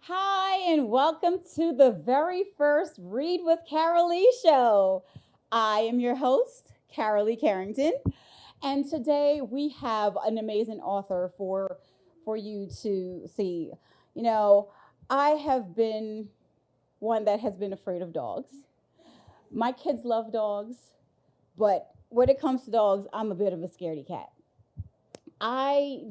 Hi, and welcome to the very first Read with Carylee Show. I am your host, Carylee Carrington, and today we have an amazing author for you to see. You know, I have been one that has been afraid of dogs. My kids love dogs, but when it comes to dogs, I'm a bit of a scaredy cat. I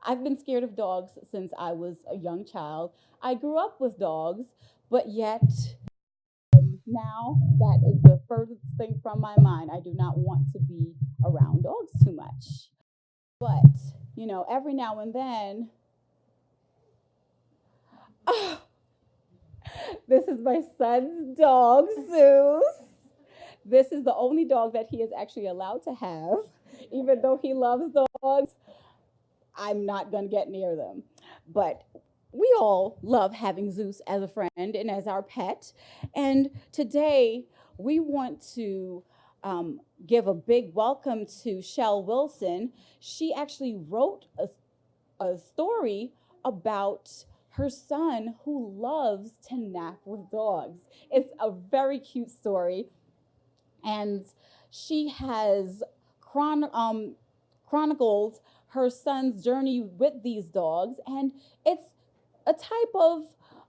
I've been scared of dogs since I was a young child. I grew up with dogs, but yet now that is the furthest thing from my mind. I do not want to be around dogs too much. But, every now and then, this is my son's dog, Zeus. This is the only dog that he is actually allowed to have. Even though he loves dogs, I'm not going to get near them. But we all love having Zeus as a friend and as our pet. And today we want to give a big welcome to Chelle Wilson. She actually wrote a story about her son who loves to nap with dogs. It's a very cute story. And she has chronicled her son's journey with these dogs. And it's a type of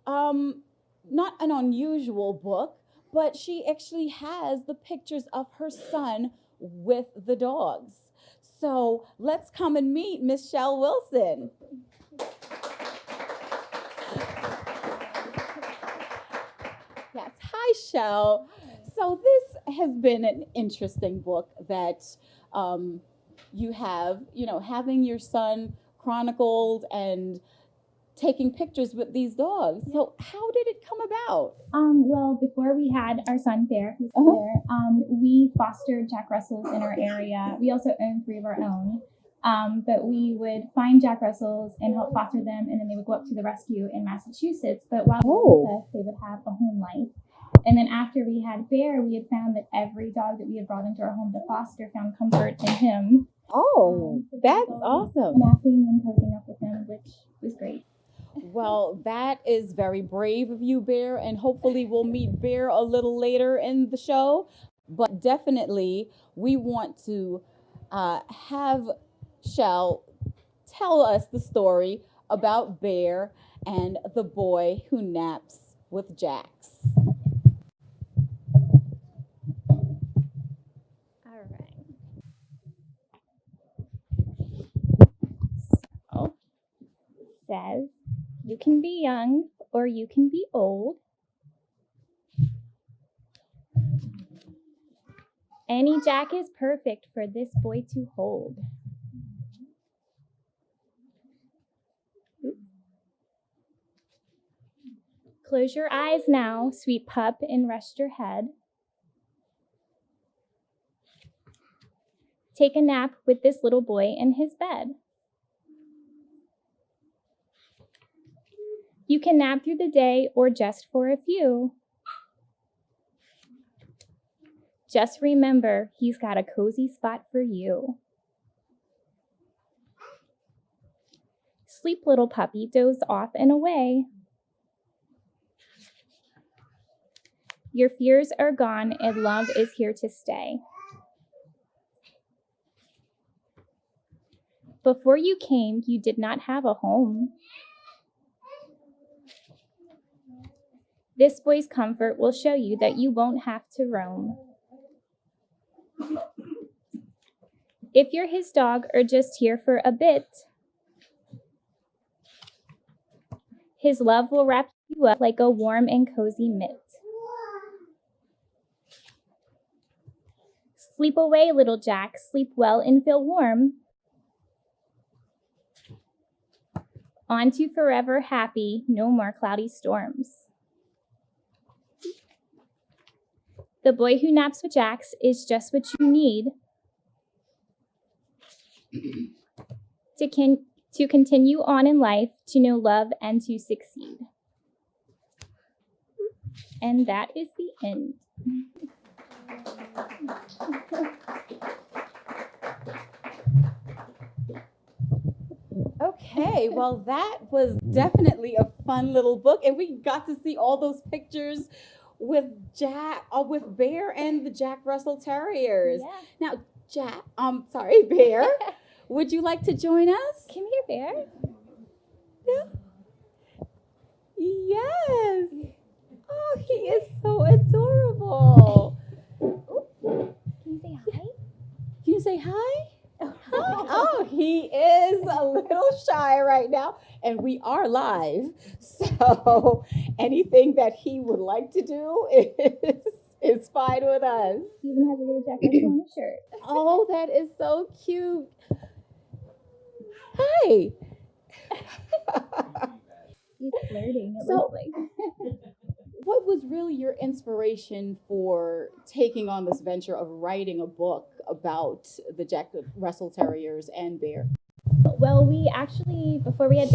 not an unusual book, but she actually has the pictures of her son with the dogs. So let's come and meet Miss Chelle Wilson. Yes, hi, Chelle. So this has been an interesting book that you have, having your son chronicled and taking pictures with these dogs. So how did it come about? Well, before we had our son Bear, who's there, we fostered Jack Russells in our area. We also own 3 of our own. But we would find Jack Russells and help foster them, and then they would go up to the rescue in Massachusetts. But while they were with us, they would have a home life. And then after we had Bear, we had found that every dog that we had brought into our home to foster found comfort in him. So that's awesome. Napping and cozying up with him, which was great. Well, that is very brave of you, Bear, and hopefully we'll meet Bear a little later in the show. But definitely, we want to have Chelle tell us the story about Bear and the boy who naps with Jax. All right. So, it says, you can be young or you can be old. Any Jack is perfect for this boy to hold. Close your eyes now, sweet pup, and rest your head. Take a nap with this little boy in his bed. You can nap through the day or just for a few. Just remember, he's got a cozy spot for you. Sleep, little puppy, doze off and away. Your fears are gone and love is here to stay. Before you came, you did not have a home. This boy's comfort will show you that you won't have to roam. If you're his dog or just here for a bit, his love will wrap you up like a warm and cozy mitt. Sleep away, little Jack, sleep well and feel warm. On to forever happy, no more cloudy storms. The boy who naps with Jax is just what you need to continue on in life, to know love and to succeed. And that is the end. Okay, well, that was definitely a fun little book, and we got to see all those pictures with with Bear and the Jack Russell Terriers. Yeah. Now, sorry, Bear, would you like to join us? Come here, Bear. Yes. Oh, he is so adorable. Can you say hi? Can you say hi? Hi. Oh, he is a little shy right now, and we are live. So anything that he would like to do is fine with us. He even has a little Jack Russell on his shirt. Oh, that is so cute. Hi. He's flirting, it So- looks like. What was really your inspiration for taking on this venture of writing a book about the Jack Russell Terriers and Bear? Well, we actually, before I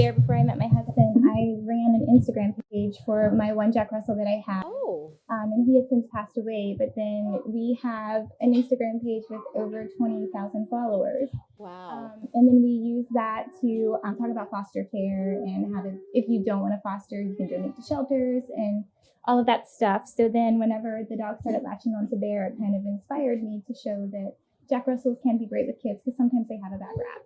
met my husband, I ran an Instagram page for my one Jack Russell that I had. Oh, And he has since passed away, but then we have an Instagram page with over 20,000 followers. wow. And then we use that to talk about foster care and how to, if you don't want to foster, you can donate to shelters and all of that stuff. So then whenever the dog started latching onto Bear, it kind of inspired me to show that Jack Russells can be great with kids because sometimes they have a bad rap.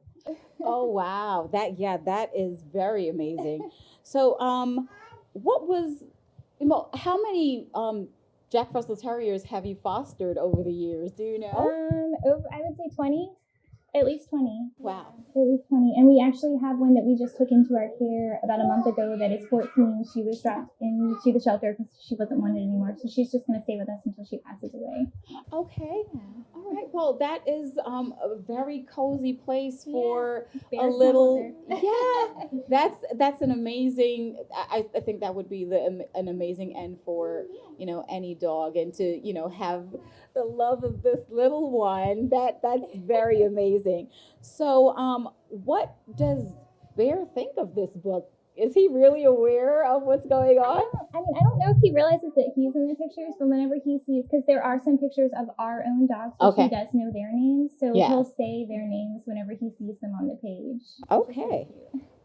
Oh, wow. That is very amazing. So, how many Jack Russell Terriers have you fostered over the years? Do you know? I would say 20, at least 20. Wow. At least 20. And we actually have one that we just took into our care about a month ago that is 14. She was dropped into the shelter because she wasn't wanted anymore. So she's just going to stay with us until she passes away. Okay. All right. Well, that is a very cozy place for Bear a little. snuggles her. Yeah, that's an amazing. I think that would be an amazing end for any dog, and to have the love of this little one. That's very amazing. So, what does Bear think of this book? Is he really aware of what's going on? I don't know if he realizes that he's in the pictures, but whenever he sees, because there are some pictures of our own dogs, which Okay. he does know their names, so Yeah. he'll say their names whenever he sees them on the page. Okay.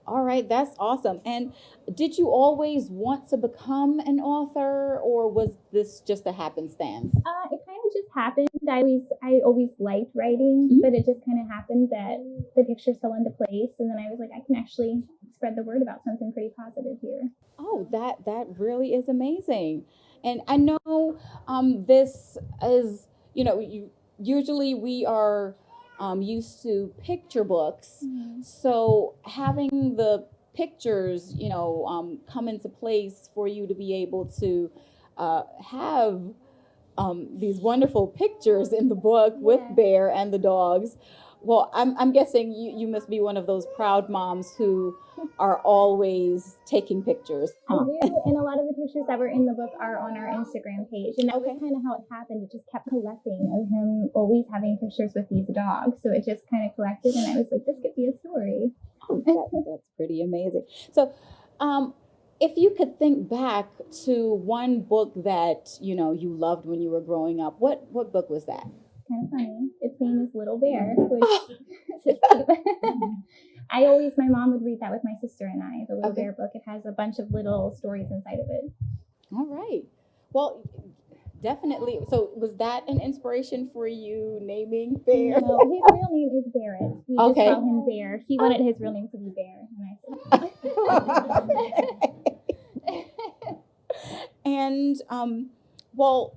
All right, that's awesome. And did you always want to become an author, or was this just a happenstance? It kind of just happened. I always liked writing, Mhm. but it just kind of happened that the pictures fell into place, and then I was like, I can actually spread the word about something pretty positive here. Oh, that really is amazing. And I know this is, usually we are used to picture books. So having the pictures, come into place for you to be able to have these wonderful pictures in the book with Yeah. Bear and the dogs. Well, I'm guessing you must be one of those proud moms who are always taking pictures. I do, and a lot of the pictures that were in the book are on our Instagram page, and that Okay. was kind of how it happened. It just kept collecting of him always having pictures with these dogs, so it just kind of collected, and I was like, this could be a story. That's pretty amazing. So, if you could think back to one book that you loved when you were growing up, what book was that? Kind of funny. Its name is Little Bear, which my mom would read that with my sister and I. The Little Okay. Bear book. It has a bunch of little stories inside of it. All right. Well, definitely. So, was that an inspiration for you naming Bear? No, his real name is Barrett. We Okay. just call him Bear. He wanted his real name to be Bear, and I said. And well,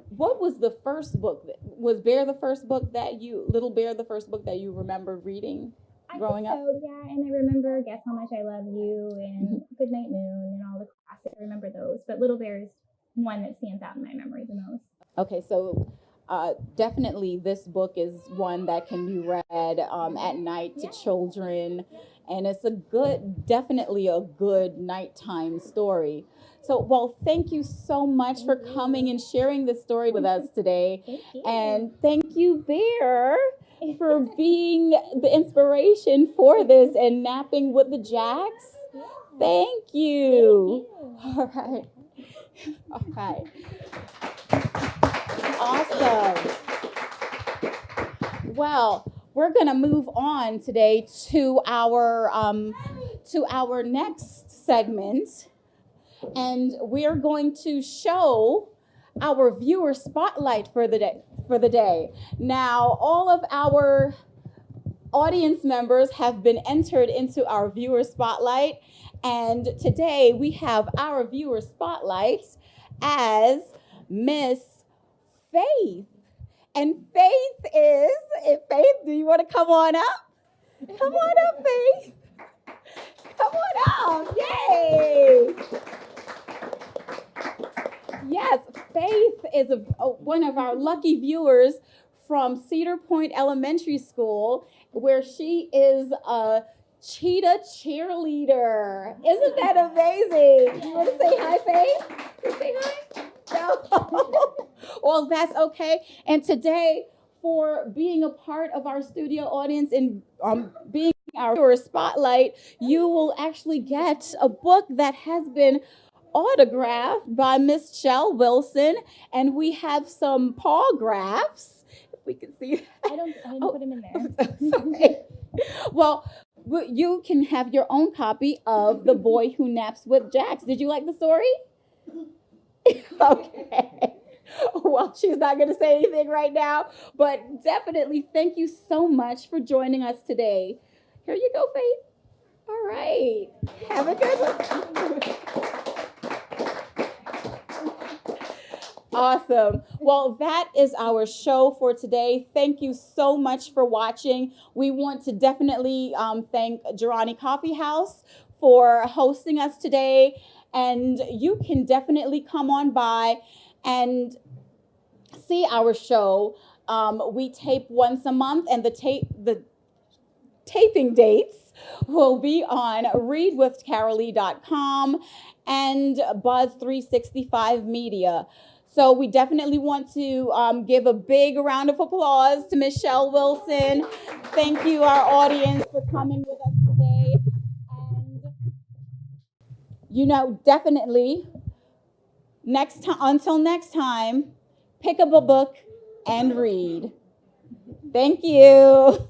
what was the first book? Was Bear the first book Little Bear, the first book that you remember reading growing I up? think so, yeah. And I remember Guess How Much I Love You and Goodnight Moon and all the classics. I remember those. But Little Bear is one that stands out in my memory the most. Okay, so definitely this book is one that can be read at night to Yeah. children, and it's definitely a good nighttime story. So, well, thank you so much for coming and sharing this story with us today. Thank you. And thank you, Bear, for being the inspiration for this and napping with the Jacks. Thank you. All right. All right. Awesome. Well, we're going to move on today to our next segment, and we are going to show our viewer spotlight for the day. Now, all of our audience members have been entered into our viewer spotlight, and today we have our viewer spotlight as Miss Faith. And Faith, do you want to come on up? Come on up, Faith. Come on up. Yay. Yes, Faith is one of our lucky viewers from Cedar Point Elementary School, where she is a cheetah cheerleader. Isn't that amazing? You want to say hi, Faith? You say hi? No. Well, that's okay. And today, for being a part of our studio audience and being our spotlight, you will actually get a book that has been autographed by Miss Chelle Wilson, and we have some paw graphs. If we can see. I didn't put them in there. Sorry. Well, you can have your own copy of The Boy Who Naps with Jacks. Did you like the story? Okay. Well, she's not going to say anything right now, but definitely thank you so much for joining us today. Here you go, Faith. All right. Have a good one. Awesome. Well, that is our show for today. Thank you so much for watching. We want to definitely thank Girani Coffee House for hosting us today. And you can definitely come on by and see our show. We tape once a month, and the taping dates will be on readwithcarylee.com and Buzz365 Media. So we definitely want to give a big round of applause to Miss Chelle Wilson. Thank you, our audience, for coming with us today. And definitely until next time, pick up a book and read. Thank you.